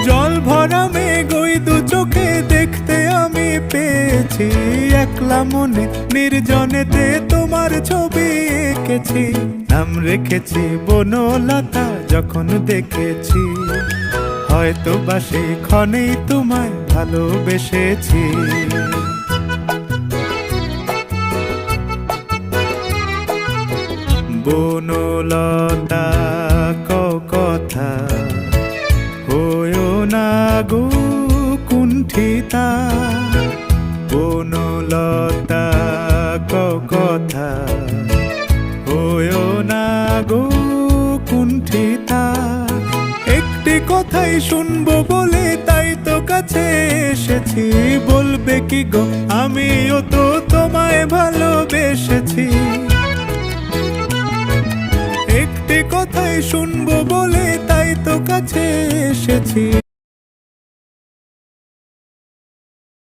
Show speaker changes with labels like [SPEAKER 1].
[SPEAKER 1] জল ভরা মেঘ ওই দু চোখে দেখতে আমি পেয়েছি, একলা মনে নির্জনেতে তোমার ছবি এঁকেছি। নাম রেখেছি বনলতা যখন দেখেছি, হয়তো বা সেই ক্ষণেই তোমায় ভালোবেসেছি। বনলতা কথা হয়ো না গো কুণ্ঠিতা, বনলতা কথা হয়ো না গো কুণ্ঠিতা। একটি কথাই শুনবো বলে তাই তো কাছে এসেছি, বলবে কি গো আমিও তো তোমায় ভালোবেসেছি। একটি কথাই শুনবো বলে তাই তো কাছে এসেছি,